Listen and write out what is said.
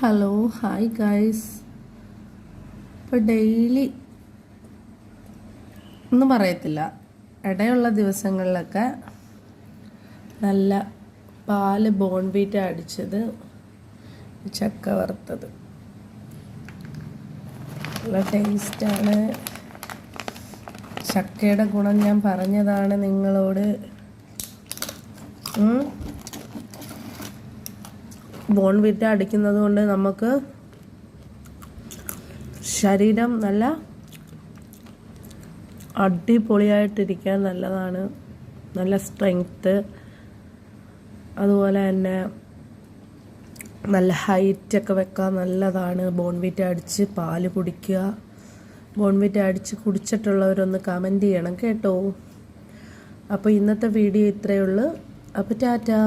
Hello hi guys. ഇപ്പോൾ daily ഒന്നും പറയത്തില്ല, ഇടയുള്ള ദിവസങ്ങളിലൊക്കെ നല്ല പാല് ബോൺവീറ്റ അടിച്ചത്, ചക്ക വറുത്തത് നല്ല ടേസ്റ്റാണ്. ചക്കയുടെ ഗുണം ഞാൻ പറഞ്ഞതാണ് നിങ്ങളോട്. ബോൺവിറ്റ അടിക്കുന്നത് കൊണ്ട് നമുക്ക് ശരീരം നല്ല അടിപൊളിയായിട്ടിരിക്കാൻ നല്ലതാണ്. നല്ല സ്ട്രെങ്ത്ത്, അതുപോലെ തന്നെ നല്ല ഹൈറ്റൊക്കെ വെക്കാൻ നല്ലതാണ്. ബോൺവിറ്റ അടിച്ച് പാല് കുടിക്കുക. ബോൺവിറ്റ അടിച്ച് കുടിച്ചിട്ടുള്ളവരൊന്ന് കമൻറ്റ് ചെയ്യണം കേട്ടോ. അപ്പോൾ ഇന്നത്തെ വീഡിയോ ഇത്രയേ ഉള്ളൂ. അപ്പോൾ ടാറ്റാ.